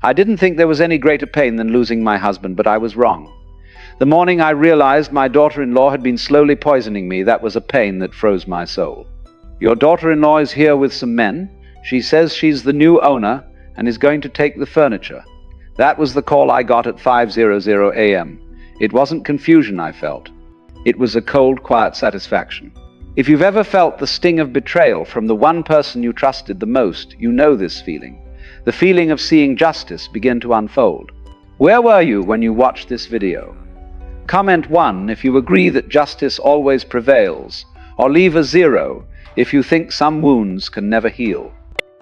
I didn't think there was any greater pain than losing my husband, but I was wrong. The morning I realized my daughter-in-law had been slowly poisoning me, that was a pain that froze my soul. Your daughter-in-law is here with some men. She says she's the new owner and is going to take the furniture. That was the call I got at 5:00 a.m. It wasn't confusion I felt. It was a cold, quiet satisfaction. If you've ever felt the sting of betrayal from the one person you trusted the most, you know this feeling. The feeling of seeing justice begin to unfold. Where were you when you watched this video? Comment 1 if you agree that justice always prevails, or leave a 0 if you think some wounds can never heal.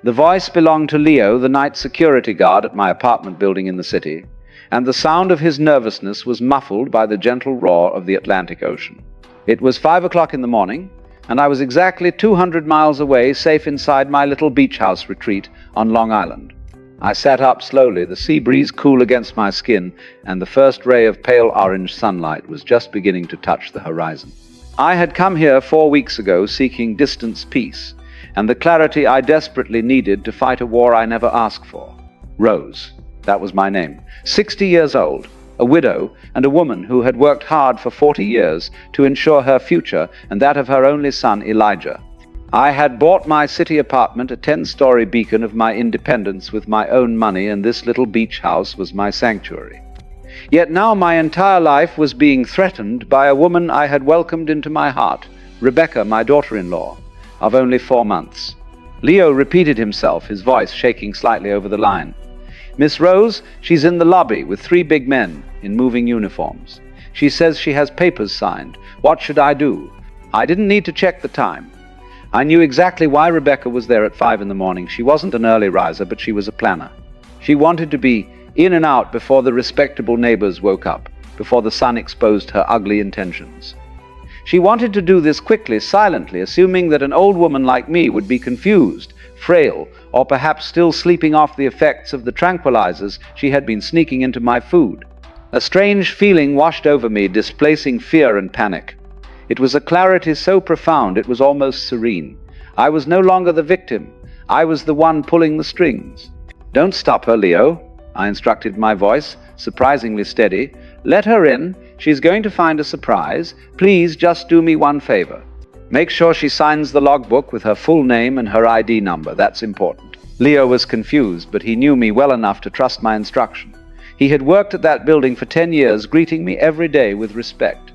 The voice belonged to Leo, the night security guard at my apartment building in the city, and the sound of his nervousness was muffled by the gentle roar of the Atlantic Ocean. It was 5 o'clock in the morning, and I was exactly 200 miles away, safe inside my little beach house retreat on Long Island. I sat up slowly, the sea breeze cool against my skin, and the first ray of pale orange sunlight was just beginning to touch the horizon. I had come here 4 weeks ago seeking distant peace, and the clarity I desperately needed to fight a war I never asked for. Rose, that was my name, 60 years old, a widow, and a woman who had worked hard for 40 years to ensure her future and that of her only son, Elijah. I had bought my city apartment, a 10-story beacon of my independence, with my own money, and this little beach house was my sanctuary. Yet now my entire life was being threatened by a woman I had welcomed into my heart, Rebecca, my daughter-in-law, of only 4 months. Leo repeated himself, his voice shaking slightly over the line. Miss Rose, she's in the lobby with 3 big men in moving uniforms. She says she has papers signed. What should I do? I didn't need to check the time. I knew exactly why Rebecca was there at 5 in the morning. She wasn't an early riser, but she was a planner. She wanted to be in and out before the respectable neighbors woke up, before the sun exposed her ugly intentions. She wanted to do this quickly, silently, assuming that an old woman like me would be confused, frail, or perhaps still sleeping off the effects of the tranquilizers she had been sneaking into my food. A strange feeling washed over me, displacing fear and panic. It was a clarity so profound it was almost serene. I was no longer the victim. I was the one pulling the strings. Don't stop her, Leo, I instructed, my voice surprisingly steady. Let her in. She's going to find a surprise. Please just do me one favor. Make sure she signs the logbook with her full name and her ID number. That's important. Leo was confused, but he knew me well enough to trust my instruction. He had worked at that building for 10 years, greeting me every day with respect.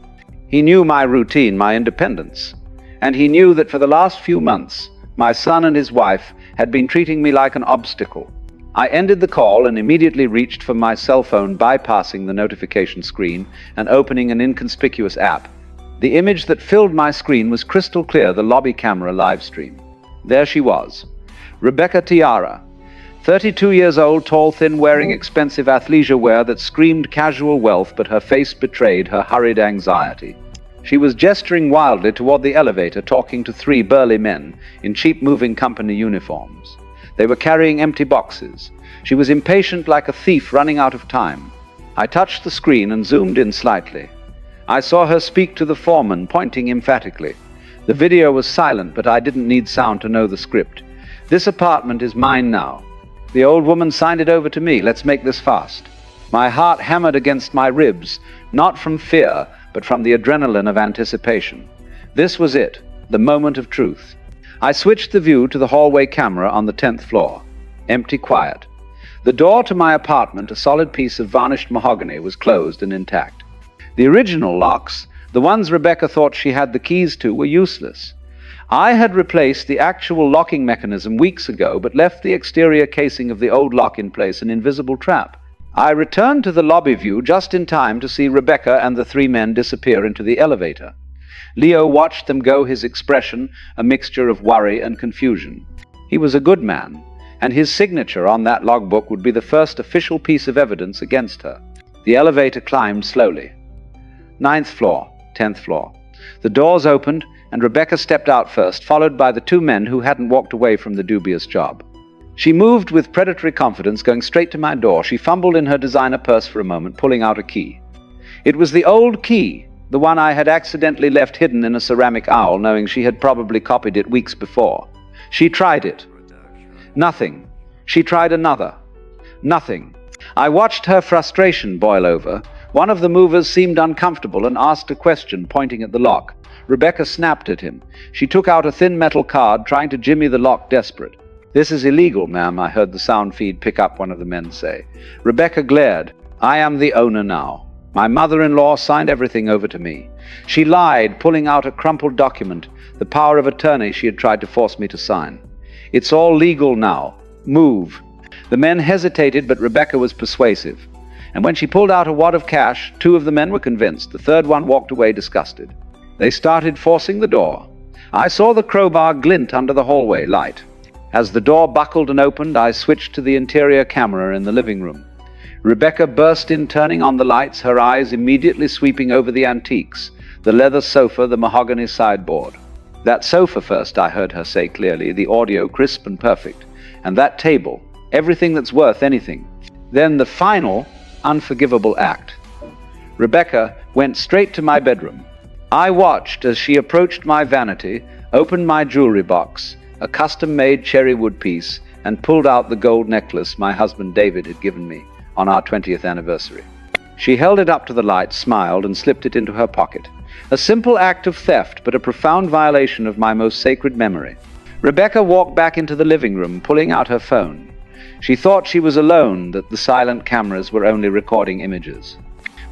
He knew my routine, my independence, and he knew that for the last few months, my son and his wife had been treating me like an obstacle. I ended the call and immediately reached for my cell phone, bypassing the notification screen and opening an inconspicuous app. The image that filled my screen was crystal clear, the lobby camera live stream. There she was, Rebecca Tiara, 32 years old, tall, thin, wearing expensive athleisure wear that screamed casual wealth, but her face betrayed her hurried anxiety. She was gesturing wildly toward the elevator, talking to 3 burly men in cheap moving company uniforms. They were carrying empty boxes. She was impatient, like a thief running out of time. I touched the screen and zoomed in slightly. I saw her speak to the foreman, pointing emphatically. The video was silent, but I didn't need sound to know the script. This apartment is mine now. The old woman signed it over to me. Let's make this fast. My heart hammered against my ribs, not from fear, but from the adrenaline of anticipation. This was it, the moment of truth. I switched the view to the hallway camera on the 10th floor. Empty, quiet. The door to my apartment, a solid piece of varnished mahogany, was closed and intact. The original locks, the ones Rebecca thought she had the keys to, were useless. I had replaced the actual locking mechanism weeks ago, but left the exterior casing of the old lock in place, an invisible trap. I returned to the lobby view just in time to see Rebecca and the 3 men disappear into the elevator. Leo watched them go, his expression a mixture of worry and confusion. He was a good man, and his signature on that logbook would be the first official piece of evidence against her. The elevator climbed slowly. 9th floor, 10th floor. The doors opened, and Rebecca stepped out first, followed by the 2 men who hadn't walked away from the dubious job. She moved with predatory confidence, going straight to my door. She fumbled in her designer purse for a moment, pulling out a key. It was the old key, the one I had accidentally left hidden in a ceramic owl, knowing she had probably copied it weeks before. She tried it. Nothing. She tried another. Nothing. I watched her frustration boil over. One of the movers seemed uncomfortable and asked a question, pointing at the lock. Rebecca snapped at him. She took out a thin metal card, trying to jimmy the lock, desperate. "This is illegal, ma'am," I heard the sound feed pick up one of the men say. Rebecca glared. "I am the owner now. My mother-in-law signed everything over to me." She lied, pulling out a crumpled document, the power of attorney she had tried to force me to sign. "It's all legal now. Move." The men hesitated, but Rebecca was persuasive. And when she pulled out a wad of cash, 2 of the men were convinced. The third one walked away disgusted. They started forcing the door. I saw the crowbar glint under the hallway light. As the door buckled and opened, I switched to the interior camera in the living room. Rebecca burst in, turning on the lights, her eyes immediately sweeping over the antiques, the leather sofa, the mahogany sideboard. "That sofa first," I heard her say clearly, the audio crisp and perfect. "And that table, everything that's worth anything. Then the final, unforgivable act." Rebecca went straight to my bedroom. I watched as she approached my vanity, opened my jewelry box, a custom-made cherry wood piece, and pulled out the gold necklace my husband David had given me on our 20th anniversary. She held it up to the light, smiled, and slipped it into her pocket. A simple act of theft, but a profound violation of my most sacred memory. Rebecca walked back into the living room, pulling out her phone. She thought she was alone, that the silent cameras were only recording images.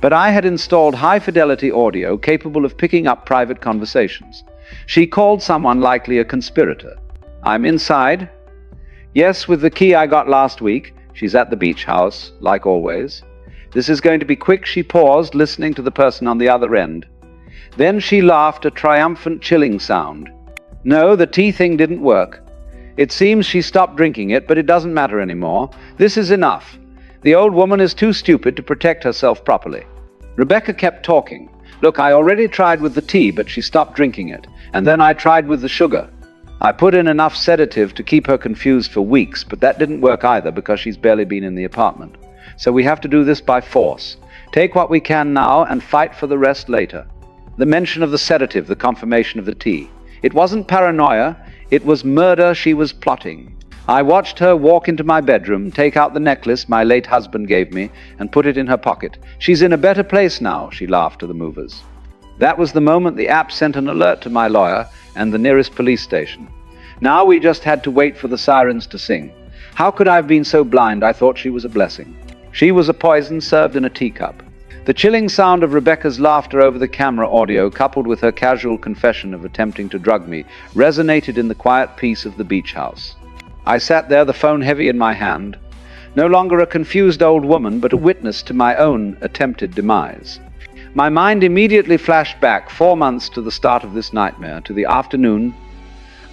But I had installed high-fidelity audio capable of picking up private conversations. She called someone, likely a conspirator. "I'm inside." "Yes, with the key I got last week." "She's at the beach house, like always." "This is going to be quick." She paused, listening to the person on the other end. Then she laughed, a triumphant, chilling sound. "No, the tea thing didn't work. It seems she stopped drinking it, but it doesn't matter anymore. This is enough. The old woman is too stupid to protect herself properly." Rebecca kept talking. "Look, I already tried with the tea, but she stopped drinking it. And then I tried with the sugar. I put in enough sedative to keep her confused for weeks, but that didn't work either because she's barely been in the apartment. So we have to do this by force. Take what we can now and fight for the rest later." The mention of the sedative, the confirmation of the tea. It wasn't paranoia, it was murder she was plotting. I watched her walk into my bedroom, take out the necklace my late husband gave me, and put it in her pocket. "She's in a better place now," she laughed to the movers. That was the moment the app sent an alert to my lawyer and the nearest police station. Now we just had to wait for the sirens to sing. How could I have been so blind? I thought she was a blessing. She was a poison served in a teacup. The chilling sound of Rebecca's laughter over the camera audio, coupled with her casual confession of attempting to drug me, resonated in the quiet peace of the beach house. I sat there, the phone heavy in my hand, no longer a confused old woman, but a witness to my own attempted demise. My mind immediately flashed back 4 months to the start of this nightmare, to the afternoon.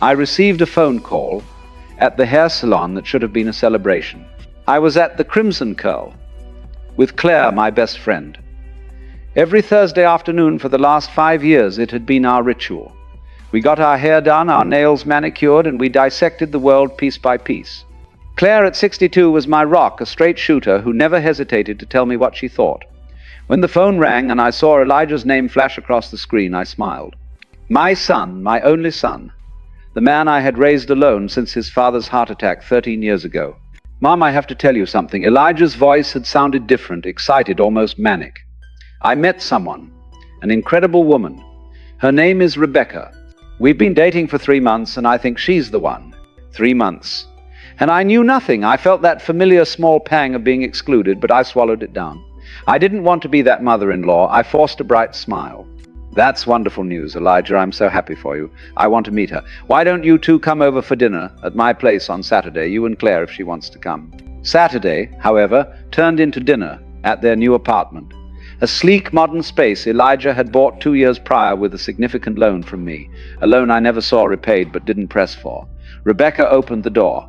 I received a phone call at the hair salon that should have been a celebration. I was at the Crimson Curl with Claire, my best friend. Every Thursday afternoon for the last 5 years it had been our ritual. We got our hair done, our nails manicured, and we dissected the world piece by piece. Claire at 62 was my rock, a straight shooter who never hesitated to tell me what she thought. When the phone rang and I saw Elijah's name flash across the screen, I smiled. My son, my only son, the man I had raised alone since his father's heart attack 13 years ago. "Mom, I have to tell you something." Elijah's voice had sounded different, excited, almost manic. "I met someone, an incredible woman. Her name is Rebecca. We've been dating for 3 months, and I think she's the one." 3 months. And I knew nothing. I felt that familiar small pang of being excluded, but I swallowed it down. I didn't want to be that mother-in-law. I forced a bright smile. "That's wonderful news, Elijah. I'm so happy for you. I want to meet her. Why don't you two come over for dinner at my place on Saturday, you and Claire, if she wants to come?" Saturday, however, turned into dinner at their new apartment. A sleek, modern space Elijah had bought 2 years prior with a significant loan from me, a loan I never saw repaid but didn't press for. Rebecca opened the door.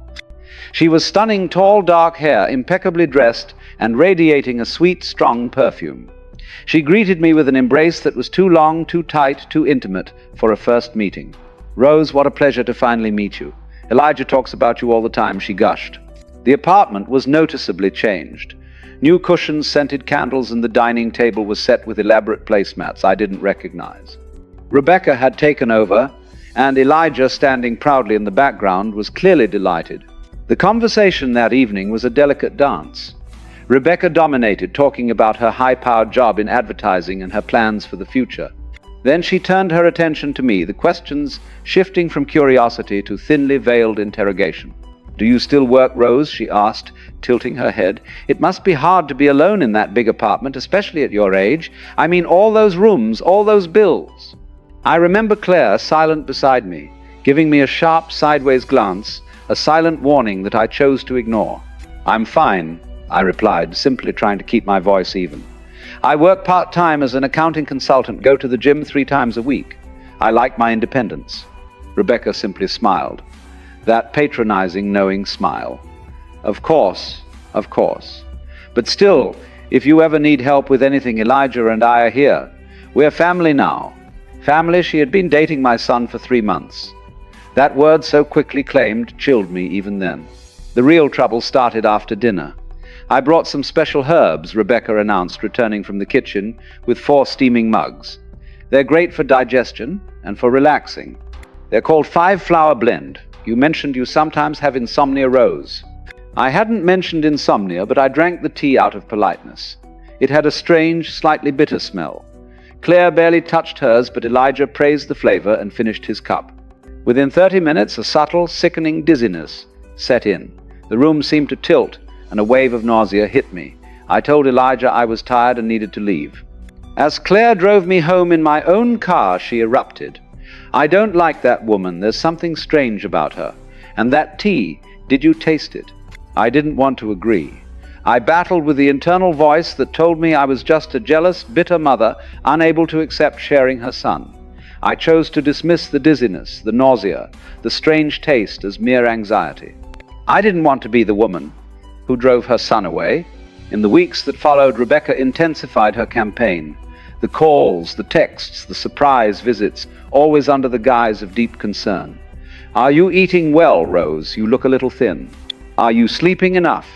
She was stunning, tall, dark hair, impeccably dressed, and radiating a sweet, strong perfume. She greeted me with an embrace that was too long, too tight, too intimate for a first meeting. "Rose, what a pleasure to finally meet you. Elijah talks about you all the time," she gushed. The apartment was noticeably changed. New cushions, scented candles, and the dining table was set with elaborate placemats I didn't recognize. Rebecca had taken over, and Elijah, standing proudly in the background, was clearly delighted. The conversation that evening was a delicate dance. Rebecca dominated, talking about her high-powered job in advertising and her plans for the future. Then she turned her attention to me, the questions shifting from curiosity to thinly veiled interrogation. "Do you still work, Rose?" she asked, tilting her head. "It must be hard to be alone in that big apartment, especially at your age. I mean, all those rooms, all those bills." I remember Claire, silent beside me, giving me a sharp sideways glance, a silent warning that I chose to ignore. "I'm fine," I replied, simply trying to keep my voice even. "I work part-time as an accounting consultant, go to the gym 3 times a week. I like my independence." Rebecca simply smiled. That patronizing, knowing smile. "Of course, of course. But still, if you ever need help with anything, Elijah and I are here. We're family now." Family? She had been dating my son for 3 months. That word, so quickly claimed, chilled me even then. The real trouble started after dinner. "I brought some special herbs," Rebecca announced, returning from the kitchen with 4 steaming mugs. "They're great for digestion and for relaxing. They're called 5-flower blend. You mentioned you sometimes have insomnia, Rose." I hadn't mentioned insomnia, but I drank the tea out of politeness. It had a strange, slightly bitter smell. Claire barely touched hers, but Elijah praised the flavor and finished his cup. Within 30 minutes, a subtle, sickening dizziness set in. The room seemed to tilt, and a wave of nausea hit me. I told Elijah I was tired and needed to leave. As Claire drove me home in my own car, she erupted. "I don't like that woman. There's something strange about her. And that tea, did you taste it?" I didn't want to agree. I battled with the internal voice that told me I was just a jealous, bitter mother, unable to accept sharing her son. I chose to dismiss the dizziness, the nausea, the strange taste as mere anxiety. I didn't want to be the woman who drove her son away. In the weeks that followed, Rebecca intensified her campaign. The calls, the texts, the surprise visits, always under the guise of deep concern. "Are you eating well, Rose? You look a little thin. Are you sleeping enough?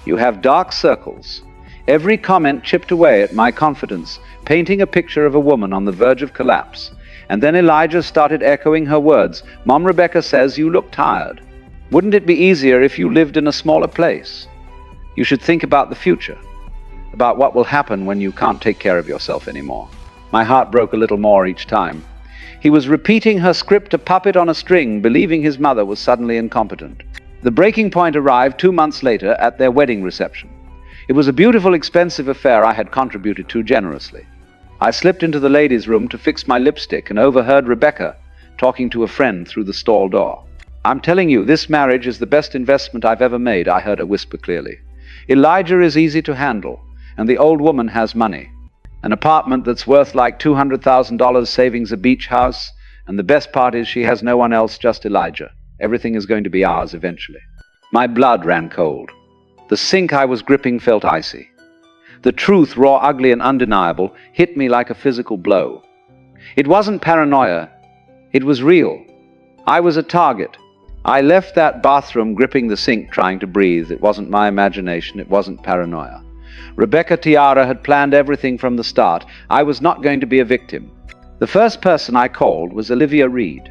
You have dark circles." Every comment chipped away at my confidence, painting a picture of a woman on the verge of collapse. And then Elijah started echoing her words. "Mom, Rebecca says you look tired. Wouldn't it be easier if you lived in a smaller place? You should think about the future, about what will happen when you can't take care of yourself anymore." My heart broke a little more each time. He was repeating her script, a puppet on a string, believing his mother was suddenly incompetent. The breaking point arrived 2 months later at their wedding reception. It was a beautiful, expensive affair I had contributed to generously. I slipped into the ladies' room to fix my lipstick and overheard Rebecca talking to a friend through the stall door. "I'm telling you, this marriage is the best investment I've ever made," I heard her whisper clearly. "Elijah is easy to handle, and the old woman has money. An apartment that's worth like $200,000, savings a beach house, and the best part is she has no one else, just Elijah. Everything is going to be ours eventually." My blood ran cold. The sink I was gripping felt icy. The truth, raw, ugly, and undeniable, hit me like a physical blow. It wasn't paranoia. It was real. I was a target. I left that bathroom gripping the sink, trying to breathe. It wasn't my imagination. It wasn't paranoia. Rebecca Tiara had planned everything from the start. I was not going to be a victim. The first person I called was Olivia Reed.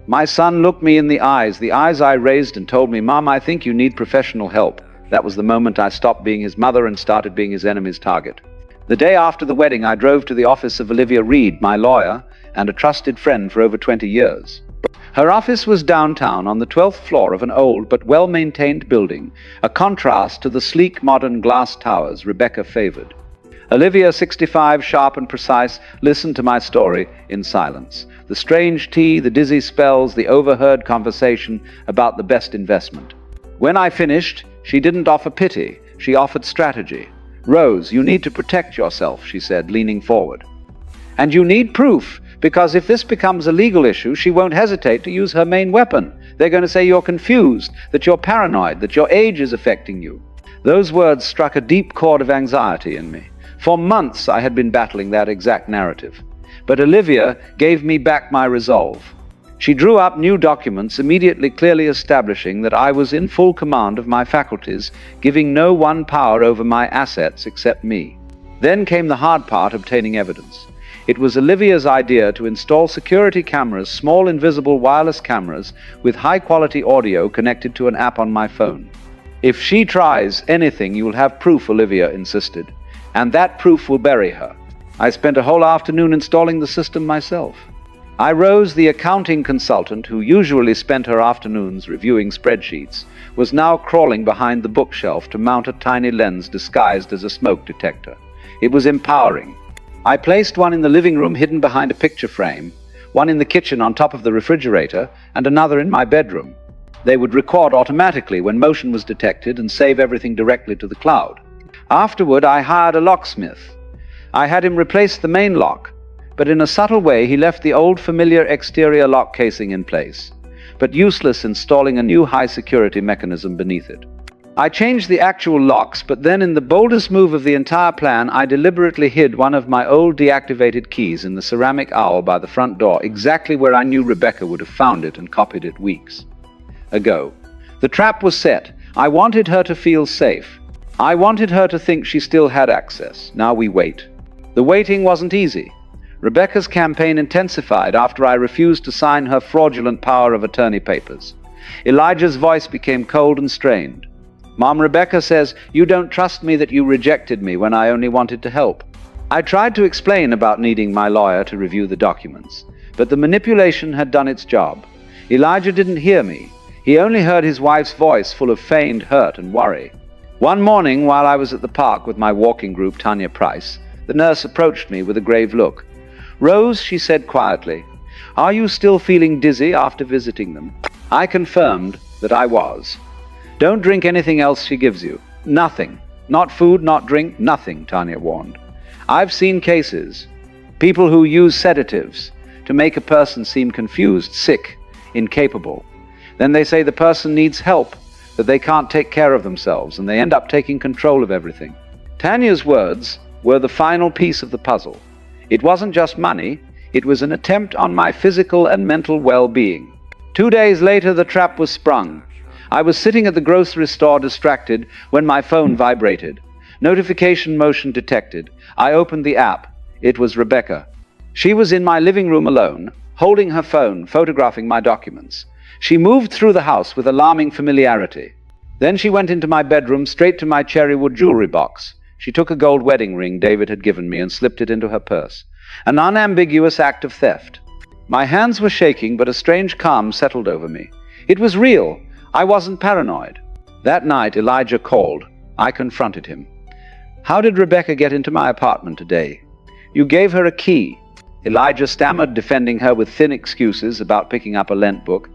My son looked me in the eyes I raised, and told me, "Mom, I think you need professional help." That was the moment I stopped being his mother and started being his enemy's target. The day after the wedding, I drove to the office of Olivia Reed, my lawyer and a trusted friend for over 20 years. Her office was downtown on the 12th floor of an old but well-maintained building, a contrast to the sleek modern glass towers Rebecca favored. Olivia, 65, sharp and precise, listened to my story in silence. The strange tea, the dizzy spells, the overheard conversation about the best investment. When I finished, she didn't offer pity, she offered strategy. "Rose, you need to protect yourself," she said, leaning forward. "And you need proof, because if this becomes a legal issue, she won't hesitate to use her main weapon. They're going to say you're confused, that you're paranoid, that your age is affecting you." Those words struck a deep chord of anxiety in me. For months I had been battling that exact narrative. But Olivia gave me back my resolve. She drew up new documents, immediately clearly establishing that I was in full command of my faculties, giving no one power over my assets except me. Then came the hard part, obtaining evidence. It was Olivia's idea to install security cameras, small invisible wireless cameras with high-quality audio connected to an app on my phone. If she tries anything, you'll have proof, Olivia insisted. And that proof will bury her. I spent a whole afternoon installing the system myself. Rose, the accounting consultant who usually spent her afternoons reviewing spreadsheets, was now crawling behind the bookshelf to mount a tiny lens disguised as a smoke detector. It was empowering. I placed one in the living room hidden behind a picture frame, one in the kitchen on top of the refrigerator, and another in my bedroom. They would record automatically when motion was detected and save everything directly to the cloud. Afterward, I hired a locksmith. I had him replace the main lock, but in a subtle way he left the old familiar exterior lock casing in place, but useless installing a new high-security mechanism beneath it. I changed the actual locks, but then in the boldest move of the entire plan, I deliberately hid one of my old deactivated keys in the ceramic owl by the front door, exactly where I knew Rebecca would have found it and copied it weeks ago. The trap was set. I wanted her to feel safe. I wanted her to think she still had access. Now we wait. The waiting wasn't easy. Rebecca's campaign intensified after I refused to sign her fraudulent power of attorney papers. Elijah's voice became cold and strained. Mom, Rebecca says you don't trust me, that you rejected me when I only wanted to help. I tried to explain about needing my lawyer to review the documents, but the manipulation had done its job. Elijah didn't hear me. He only heard his wife's voice full of feigned hurt and worry. One morning, while I was at the park with my walking group, Tanya Price, the nurse approached me with a grave look. "Rose," she said quietly, "are you still feeling dizzy after visiting them?" I confirmed that I was. "Don't drink anything else she gives you. Nothing. Not food, not drink, nothing," Tanya warned. "I've seen cases. People who use sedatives to make a person seem confused, sick, incapable. Then they say the person needs help, that they can't take care of themselves, and they end up taking control of everything." Tanya's words were the final piece of the puzzle. It wasn't just money, it was an attempt on my physical and mental well-being. 2 days later, the trap was sprung. I was sitting at the grocery store distracted when my phone vibrated. Notification motion detected. I opened the app. It was Rebecca. She was in my living room alone, holding her phone, photographing my documents. She moved through the house with alarming familiarity. Then she went into my bedroom, straight to my cherrywood jewelry box. She took a gold wedding ring David had given me and slipped it into her purse. An unambiguous act of theft. My hands were shaking, but a strange calm settled over me. It was real. I wasn't paranoid. That night, Elijah called. I confronted him. "How did Rebecca get into my apartment today?" "You gave her a key." Elijah stammered, defending her with thin excuses about picking up a Lent book.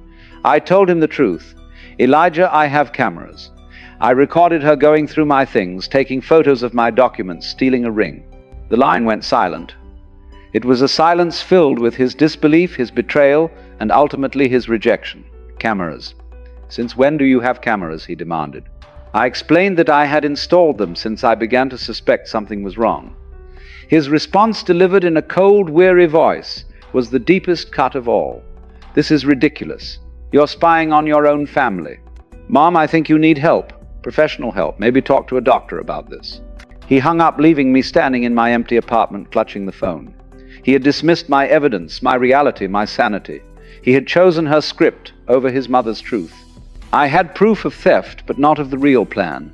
I told him the truth. "Elijah, I have cameras. I recorded her going through my things, taking photos of my documents, stealing a ring." The line went silent. It was a silence filled with his disbelief, his betrayal, and ultimately his rejection. "Cameras. Since when do you have cameras?" he demanded. I explained that I had installed them since I began to suspect something was wrong. His response, delivered in a cold, weary voice, was the deepest cut of all. "This is ridiculous. You're spying on your own family. Mom, I think you need help. Professional help. Maybe talk to a doctor about this." He hung up, leaving me standing in my empty apartment, clutching the phone. He had dismissed my evidence, my reality, my sanity. He had chosen her script over his mother's truth. I had proof of theft, but not of the real plan.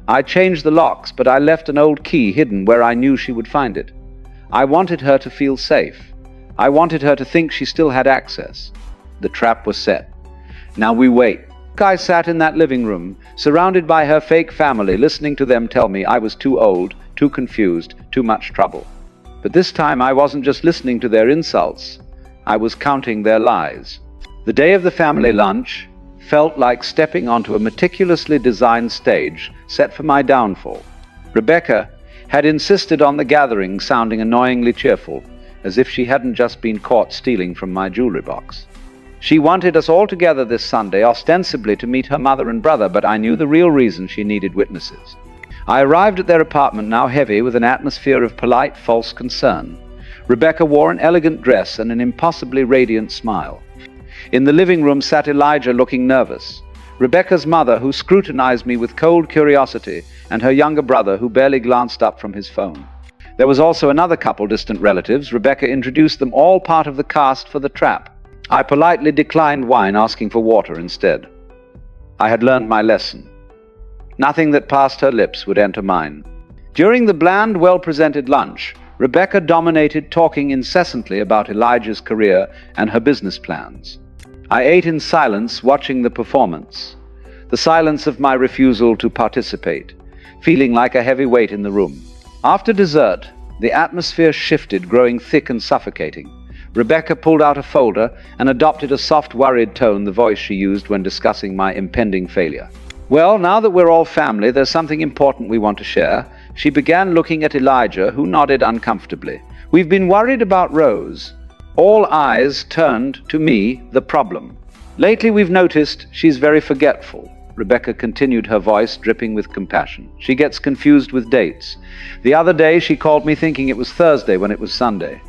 I changed the locks, but I left an old key hidden where I knew she would find it. I wanted her to feel safe. I wanted her to think she still had access. The trap was set. Now we wait. I sat in that living room, surrounded by her fake family, listening to them tell me I was too old, too confused, too much trouble. But this time I wasn't just listening to their insults. I was counting their lies. The day of the family lunch felt like stepping onto a meticulously designed stage set for my downfall. Rebecca had insisted on the gathering sounding annoyingly cheerful, as if she hadn't just been caught stealing from my jewelry box. She wanted us all together this Sunday, ostensibly to meet her mother and brother, but I knew the real reason she needed witnesses. I arrived at their apartment, now heavy with an atmosphere of polite, false concern. Rebecca wore an elegant dress and an impossibly radiant smile. In the living room sat Elijah, looking nervous. Rebecca's mother, who scrutinized me with cold curiosity, and her younger brother, who barely glanced up from his phone. There was also another couple, distant relatives. Rebecca introduced them, all part of the cast for the trap. I politely declined wine, asking for water instead. I had learned my lesson. Nothing that passed her lips would enter mine. During the bland, well-presented lunch, Rebecca dominated, talking incessantly about Elijah's career and her business plans. I ate in silence, watching the performance. The silence of my refusal to participate, feeling like a heavy weight in the room. After dessert, the atmosphere shifted, growing thick and suffocating. Rebecca pulled out a folder and adopted a soft, worried tone, the voice she used when discussing my impending failure. "Well, now that we're all family, there's something important we want to share." She began, looking at Elijah, who nodded uncomfortably. "We've been worried about Rose." All eyes turned to me, the problem. "Lately we've noticed she's very forgetful." Rebecca continued, her voice dripping with compassion. "She gets confused with dates. The other day she called me thinking it was Thursday when it was Sunday.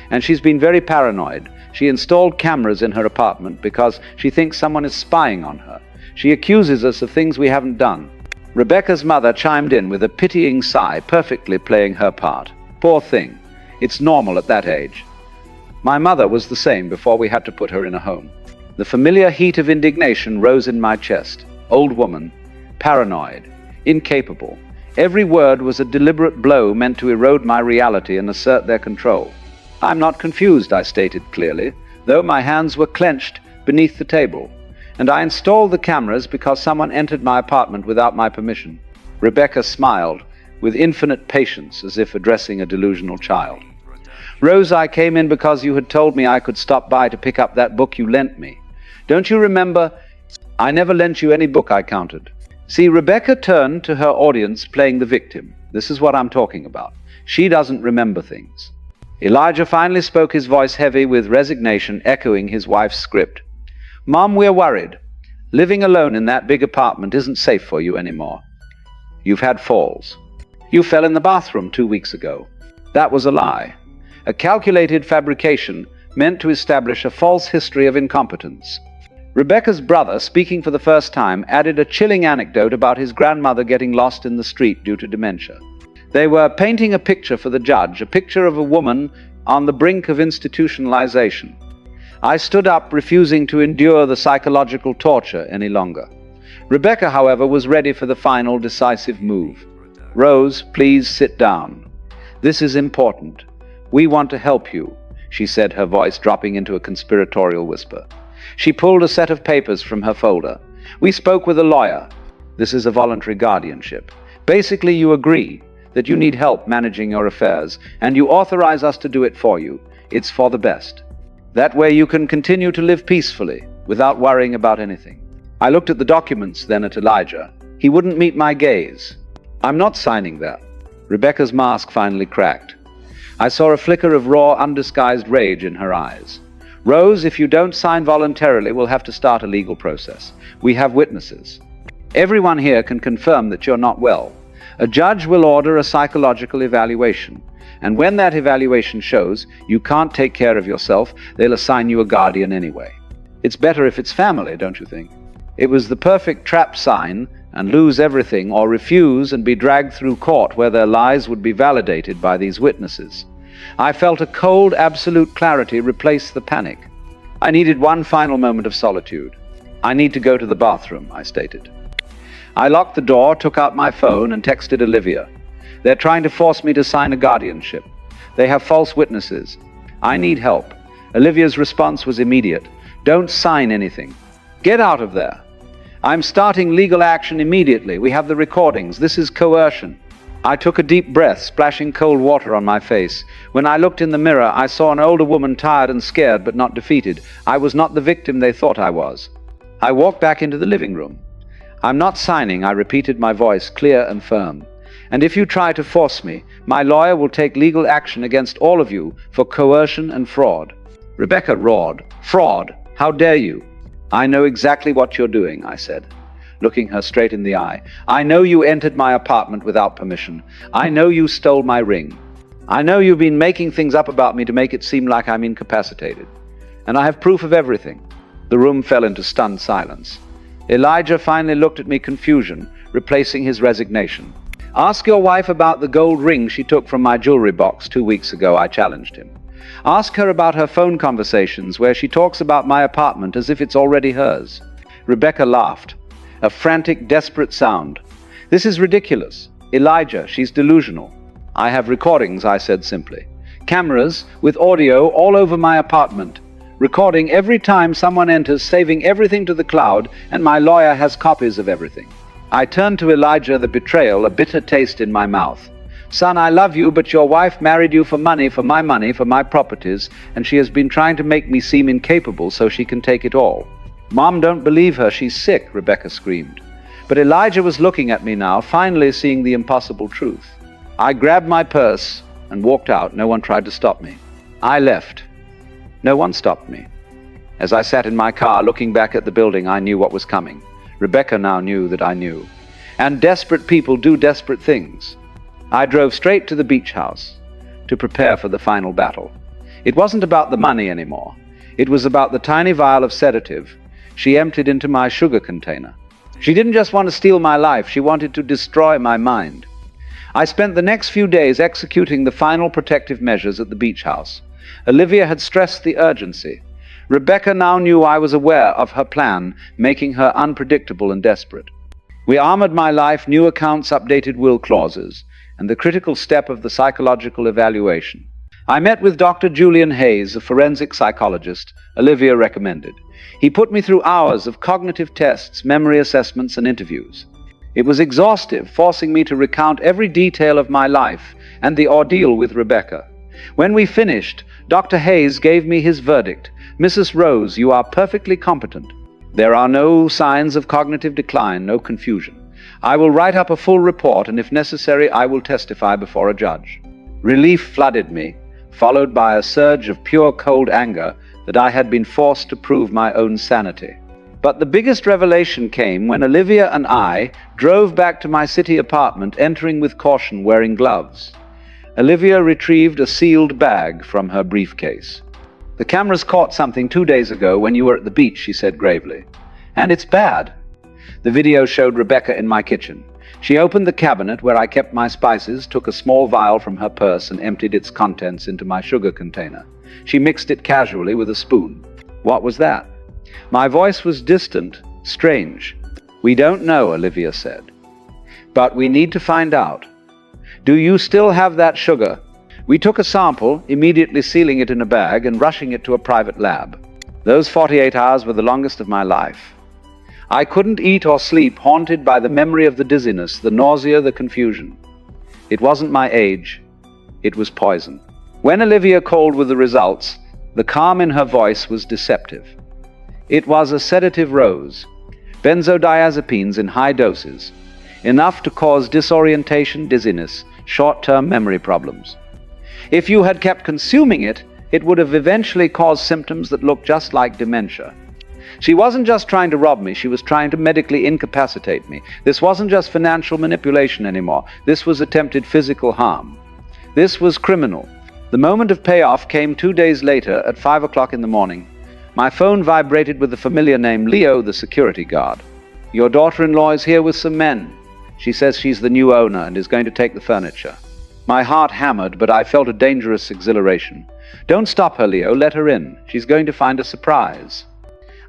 And she's been very paranoid. She installed cameras in her apartment because she thinks someone is spying on her. She accuses us of things we haven't done." Rebecca's mother chimed in with a pitying sigh, perfectly playing her part. "Poor thing. It's normal at that age." My mother was the same before we had to put her in a home. The familiar heat of indignation rose in my chest. Old woman, paranoid, incapable. Every word was a deliberate blow meant to erode my reality and assert their control. "I'm not confused," I stated clearly, though my hands were clenched beneath the table. "And I installed the cameras because someone entered my apartment without my permission." Rebecca smiled with infinite patience, as if addressing a delusional child. "Rose, I came in because you had told me I could stop by to pick up that book you lent me. Don't you remember? I never lent you any book," I countered. See, Rebecca turned to her audience, playing the victim. This is what I'm talking about. She doesn't remember things. Elijah finally spoke, his voice heavy with resignation, echoing his wife's script. "Mom, we're worried. Living alone in that big apartment isn't safe for you anymore. You've had falls. You fell in the bathroom 2 weeks ago." That was a lie. A calculated fabrication meant to establish a false history of incompetence. Rebecca's brother, speaking for the first time, added a chilling anecdote about his grandmother getting lost in the street due to dementia. They were painting a picture for the judge, a picture of a woman on the brink of institutionalization. I stood up, refusing to endure the psychological torture any longer. Rebecca, however, was ready for the final, decisive move. "Rose, please sit down. This is important. We want to help you," she said, her voice dropping into a conspiratorial whisper. She pulled a set of papers from her folder. "We spoke with a lawyer. This is a voluntary guardianship. Basically, you agree that you need help managing your affairs, and you authorize us to do it for you. It's for the best. That way you can continue to live peacefully, without worrying about anything." I looked at the documents, then at Elijah. He wouldn't meet my gaze. "I'm not signing that." Rebecca's mask finally cracked. I saw a flicker of raw, undisguised rage in her eyes. "Rose, if you don't sign voluntarily, we'll have to start a legal process. We have witnesses. Everyone here can confirm that you're not well. A judge will order a psychological evaluation, and when that evaluation shows you can't take care of yourself, they'll assign you a guardian anyway. It's better if it's family, don't you think?" It was the perfect trap sign, and lose everything or refuse and be dragged through court where their lies would be validated by these witnesses. I felt a cold, absolute clarity replace the panic. I needed one final moment of solitude. "I need to go to the bathroom," I stated. I locked the door, took out my phone, and texted Olivia. "They're trying to force me to sign a guardianship. They have false witnesses. I need help." Olivia's response was immediate. "Don't sign anything. Get out of there. I'm starting legal action immediately. We have the recordings. This is coercion." I took a deep breath, splashing cold water on my face. When I looked in the mirror, I saw an older woman, tired and scared, but not defeated. I was not the victim they thought I was. I walked back into the living room. "I'm not signing," I repeated, my voice clear and firm. "And if you try to force me, my lawyer will take legal action against all of you for coercion and fraud." Rebecca roared. "Fraud! How dare you?" "I know exactly what you're doing," I said, looking her straight in the eye. "I know you entered my apartment without permission. I know you stole my ring. I know you've been making things up about me to make it seem like I'm incapacitated. And I have proof of everything." The room fell into stunned silence. Elijah finally looked at me, confusion replacing his resignation. "Ask your wife about the gold ring she took from my jewelry box 2 weeks ago," I challenged him. "Ask her about her phone conversations where she talks about my apartment as if it's already hers." Rebecca laughed, a frantic, desperate sound. This is ridiculous. Elijah, she's delusional. I have recordings, I said simply. Cameras with audio all over my apartment, recording every time someone enters, saving everything to the cloud, and my lawyer has copies of everything. I turned to Elijah, the betrayal, a bitter taste in my mouth. Son, I love you, but your wife married you for money, for my properties, and she has been trying to make me seem incapable so she can take it all. Mom, don't believe her, she's sick, Rebecca screamed. But Elijah was looking at me now, finally seeing the impossible truth. I grabbed my purse and walked out. No one tried to stop me. I left. No one stopped me. As I sat in my car looking back at the building, I knew what was coming. Rebecca now knew that I knew. And desperate people do desperate things. I drove straight to the beach house to prepare for the final battle. It wasn't about the money anymore. It was about the tiny vial of sedative she emptied into my sugar container. She didn't just want to steal my life, she wanted to destroy my mind. I spent the next few days executing the final protective measures at the beach house. Olivia had stressed the urgency. Rebecca now knew I was aware of her plan, making her unpredictable and desperate. We armored my life, new accounts, updated will clauses, and the critical step of the psychological evaluation. I met with Dr. Julian Hayes, a forensic psychologist Olivia recommended. He put me through hours of cognitive tests, memory assessments, and interviews. It was exhaustive, forcing me to recount every detail of my life and the ordeal with Rebecca. When we finished, Dr. Hayes gave me his verdict. Mrs. Rose, you are perfectly competent. There are no signs of cognitive decline, no confusion. I will write up a full report, and if necessary, I will testify before a judge. Relief flooded me, followed by a surge of pure cold anger that I had been forced to prove my own sanity. But the biggest revelation came when Olivia and I drove back to my city apartment, entering with caution, wearing gloves. Olivia retrieved a sealed bag from her briefcase. The cameras caught something 2 days ago when you were at the beach, she said gravely. And it's bad. The video showed Rebecca in my kitchen. She opened the cabinet where I kept my spices, took a small vial from her purse, and emptied its contents into my sugar container. She mixed it casually with a spoon. What was that? My voice was distant, strange. We don't know, Olivia said. But we need to find out. Do you still have that sugar? We took a sample, immediately sealing it in a bag and rushing it to a private lab. Those 48 hours were the longest of my life. I couldn't eat or sleep, haunted by the memory of the dizziness, the nausea, the confusion. It wasn't my age. It was poison. When Olivia called with the results, the calm in her voice was deceptive. It was a sedative rose, benzodiazepines in high doses, enough to cause disorientation, dizziness, short-term memory problems. If you had kept consuming it, it would have eventually caused symptoms that looked just like dementia. She wasn't just trying to rob me, she was trying to medically incapacitate me. This wasn't just financial manipulation anymore. This was attempted physical harm. This was criminal. The moment of payoff came 2 days later at 5 o'clock in the morning. My phone vibrated with the familiar name Leo, the security guard. Your daughter-in-law is here with some men. She says she's the new owner and is going to take the furniture. My heart hammered, but I felt a dangerous exhilaration. Don't stop her, Leo. Let her in. She's going to find a surprise.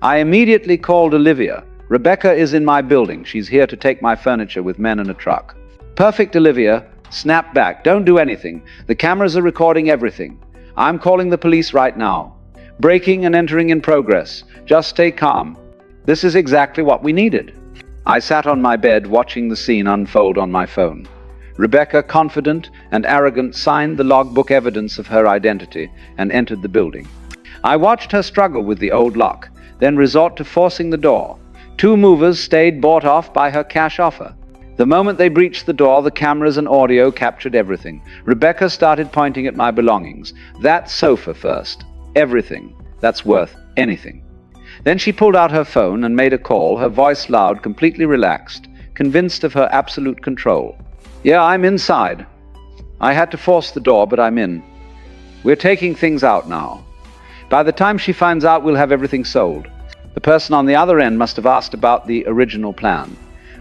I immediately called Olivia. Rebecca is in my building. She's here to take my furniture with men and a truck. Perfect, Olivia. Snap back. Don't do anything. The cameras are recording everything. I'm calling the police right now. Breaking and entering in progress. Just stay calm. This is exactly what we needed. I sat on my bed watching the scene unfold on my phone. Rebecca, confident and arrogant, signed the logbook evidence of her identity and entered the building. I watched her struggle with the old lock, then resort to forcing the door. 2 movers stayed, bought off by her cash offer. The moment they breached the door, the cameras and audio captured everything. Rebecca started pointing at my belongings. That sofa first. Everything. That's worth anything. Then she pulled out her phone and made a call, her voice loud, completely relaxed, convinced of her absolute control. Yeah, I'm inside. I had to force the door, but I'm in. We're taking things out now. By the time she finds out, we'll have everything sold. The person on the other end must have asked about the original plan.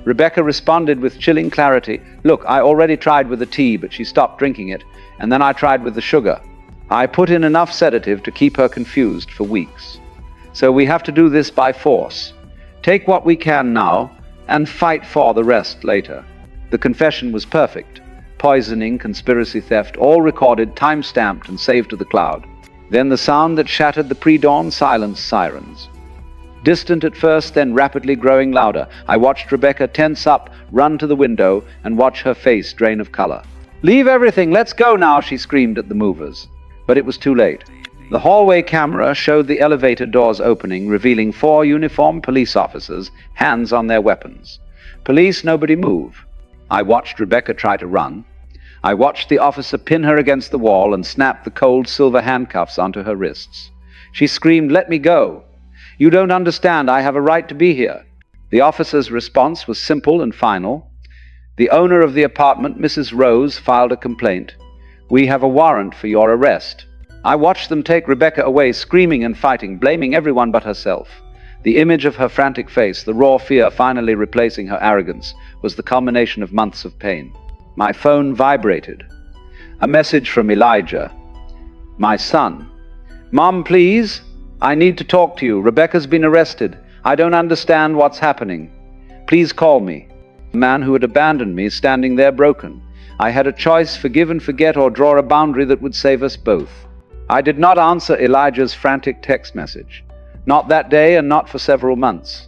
Rebecca responded with chilling clarity. Look, I already tried with the tea, but she stopped drinking it, and then I tried with the sugar. I put in enough sedative to keep her confused for weeks. So we have to do this by force. Take what we can now, and fight for the rest later. The confession was perfect. Poisoning, conspiracy, theft, all recorded, time-stamped, and saved to the cloud. Then the sound that shattered the pre-dawn silence, sirens. Distant at first, then rapidly growing louder. I watched Rebecca tense up, run to the window, and watch her face drain of color. "Leave everything, let's go now," she screamed at the movers. But it was too late. The hallway camera showed the elevator doors opening, revealing 4 uniformed police officers, hands on their weapons. "Police, nobody move." I watched Rebecca try to run. I watched the officer pin her against the wall and snap the cold silver handcuffs onto her wrists. She screamed, "Let me go. You don't understand, I have a right to be here." The officer's response was simple and final. The owner of the apartment, Mrs. Rose, filed a complaint. "We have a warrant for your arrest." I watched them take Rebecca away, screaming and fighting, blaming everyone but herself. The image of her frantic face, the raw fear finally replacing her arrogance, was the culmination of months of pain. My phone vibrated. A message from Elijah. "My son. Mom, please? I need to talk to you. Rebecca's been arrested. I don't understand what's happening. Please call me." The man who had abandoned me standing there broken. I had a choice, forgive and forget, or draw a boundary that would save us both. I did not answer Elijah's frantic text message. Not that day and not for several months.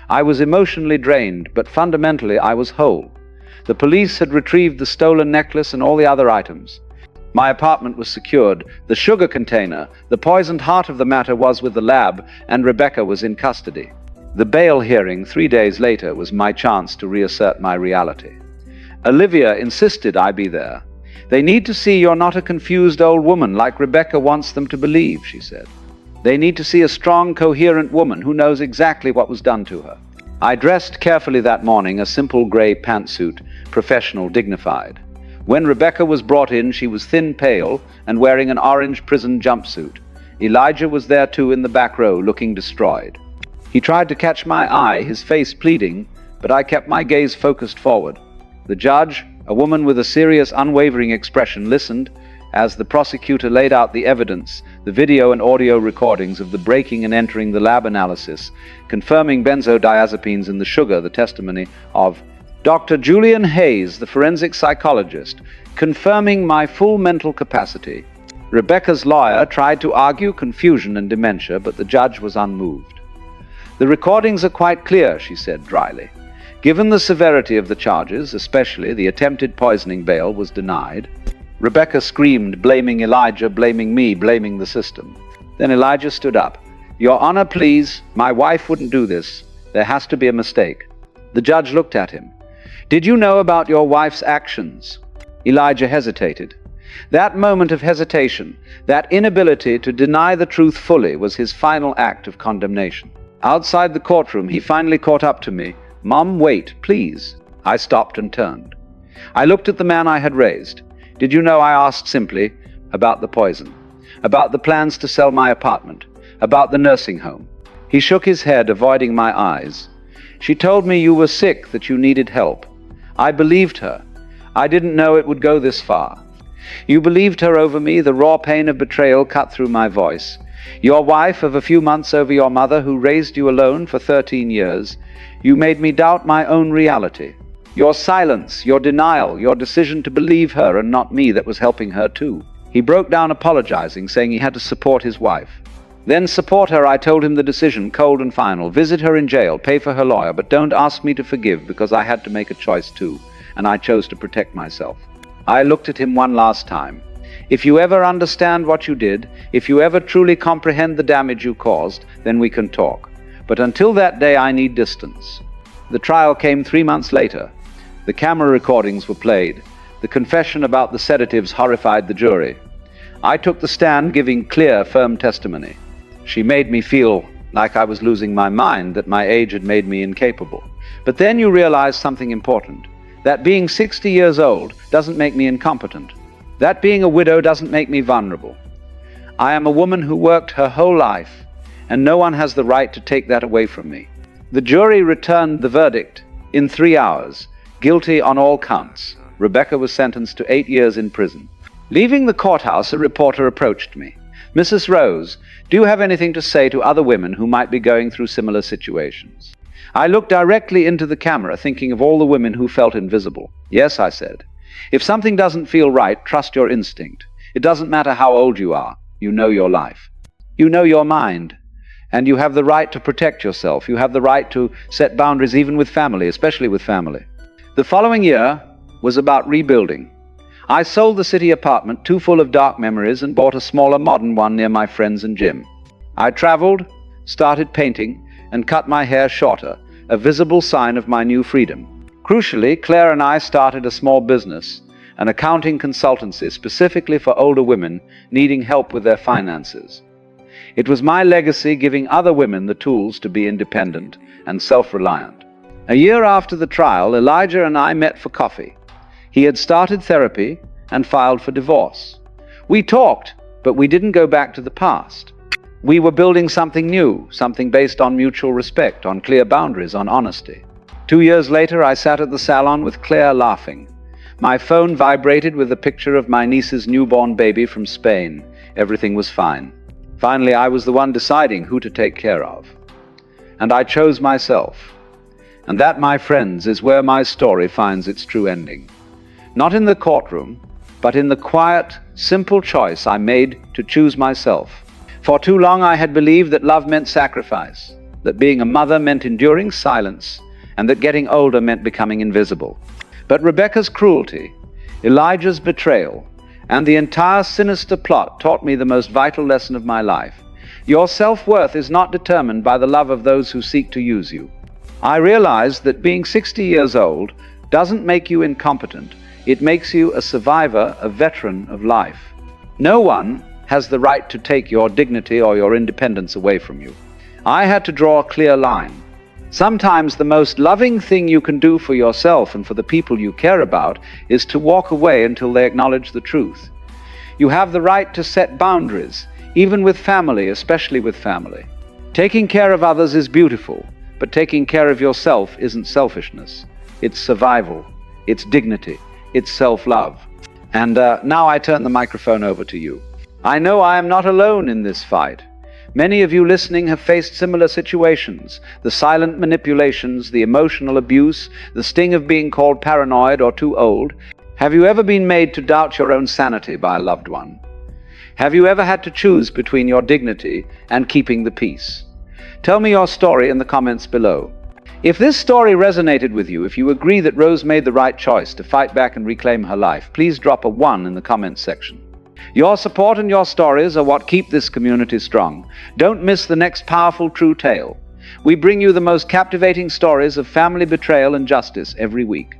I was emotionally drained, but fundamentally I was whole. The police had retrieved the stolen necklace and all the other items. My apartment was secured. The sugar container, the poisoned heart of the matter, was with the lab, and Rebecca was in custody. The bail hearing 3 days later was my chance to reassert my reality. Olivia insisted I be there. "They need to see you're not a confused old woman like Rebecca wants them to believe," she said. "They need to see a strong, coherent woman who knows exactly what was done to her." I dressed carefully that morning, a simple gray pantsuit, professional, dignified. When Rebecca was brought in, she was thin, pale, and wearing an orange prison jumpsuit. Elijah was there too in the back row, looking destroyed. He tried to catch my eye, his face pleading, but I kept my gaze focused forward. The judge, a woman with a serious, unwavering expression, listened as the prosecutor laid out the evidence, the video and audio recordings of the breaking and entering the lab analysis, confirming benzodiazepines in the sugar, the testimony of Dr. Julian Hayes, the forensic psychologist, confirming my full mental capacity. Rebecca's lawyer tried to argue confusion and dementia, but the judge was unmoved. "The recordings are quite clear," she said dryly. Given the severity of the charges, especially the attempted poisoning, bail was denied. Rebecca screamed, blaming Elijah, blaming me, blaming the system. Then Elijah stood up. "Your Honor, please, my wife wouldn't do this. There has to be a mistake." The judge looked at him. "Did you know about your wife's actions?" Elijah hesitated. That moment of hesitation, that inability to deny the truth fully, was his final act of condemnation. Outside the courtroom, he finally caught up to me. "Mom, wait, please." I stopped and turned. I looked at the man I had raised. "Did you know," I asked simply, "about the poison, about the plans to sell my apartment, about the nursing home?" He shook his head, avoiding my eyes. "She told me you were sick, that you needed help. I believed her. I didn't know it would go this far. You believed her over me." The raw pain of betrayal cut through my voice. "Your wife of a few months over your mother, who raised you alone for 13 years. You made me doubt my own reality. Your silence, your denial, your decision to believe her and not me that was helping her too." He broke down apologizing, saying he had to support his wife. "Then support her," I told him, the decision, cold and final. "Visit her in jail, pay for her lawyer, but don't ask me to forgive, because I had to make a choice too, and I chose to protect myself." I looked at him one last time. "If you ever understand what you did, if you ever truly comprehend the damage you caused, then we can talk. But until that day, I need distance." The trial came 3 months later. The camera recordings were played. The confession about the sedatives horrified the jury. I took the stand, giving clear, firm testimony. She made me feel like I was losing my mind, that my age had made me incapable. But then you realize something important, that being 60 years old doesn't make me incompetent. That being a widow doesn't make me vulnerable. I am a woman who worked her whole life, and no one has the right to take that away from me. The jury returned the verdict in 3 hours, guilty on all counts. Rebecca was sentenced to 8 years in prison. Leaving the courthouse, a reporter approached me. "Mrs. Rose, do you have anything to say to other women who might be going through similar situations?" I looked directly into the camera, thinking of all the women who felt invisible. Yes, I said. If something doesn't feel right, trust your instinct. It doesn't matter how old you are. You know your life. You know your mind. And you have the right to protect yourself. You have the right to set boundaries even with family, especially with family. The following year was about rebuilding. I sold the city apartment, too full of dark memories, and bought a smaller modern one near my friends and gym. I traveled, started painting, and cut my hair shorter, a visible sign of my new freedom. Crucially, Claire and I started a small business, an accounting consultancy specifically for older women needing help with their finances. It was my legacy, giving other women the tools to be independent and self-reliant. A year after the trial, Elijah and I met for coffee. He had started therapy and filed for divorce. We talked, but we didn't go back to the past. We were building something new, something based on mutual respect, on clear boundaries, on honesty. 2 years later, I sat at the salon with Claire laughing. My phone vibrated with a picture of my niece's newborn baby from Spain. Everything was fine. Finally, I was the one deciding who to take care of. And I chose myself. And that, my friends, is where my story finds its true ending. Not in the courtroom, but in the quiet, simple choice I made to choose myself. For too long I had believed that love meant sacrifice, that being a mother meant enduring silence, and that getting older meant becoming invisible. But Rebecca's cruelty, Elijah's betrayal, and the entire sinister plot taught me the most vital lesson of my life. Your self-worth is not determined by the love of those who seek to use you. I realized that being 60 years old doesn't make you incompetent. It makes you a survivor, a veteran of life. No one has the right to take your dignity or your independence away from you. I had to draw a clear line. Sometimes the most loving thing you can do for yourself and for the people you care about is to walk away until they acknowledge the truth. You have the right to set boundaries, even with family, especially with family. Taking care of others is beautiful, but taking care of yourself isn't selfishness. It's survival, it's dignity, it's self-love. And now I turn the microphone over to you. I know I am not alone in this fight. Many of you listening have faced similar situations, the silent manipulations, the emotional abuse, the sting of being called paranoid or too old. Have you ever been made to doubt your own sanity by a loved one? Have you ever had to choose between your dignity and keeping the peace? Tell me your story in the comments below. If this story resonated with you, if you agree that Rose made the right choice to fight back and reclaim her life, please drop a 1 in the comments section. Your support and your stories are what keep this community strong. Don't miss the next powerful true tale. We bring you the most captivating stories of family betrayal and justice every week.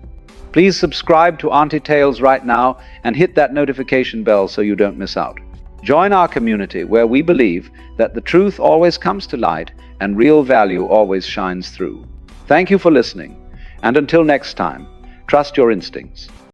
Please subscribe to Auntie Tales right now and hit that notification bell so you don't miss out. Join our community where we believe that the truth always comes to light and real value always shines through. Thank you for listening, and until next time, trust your instincts.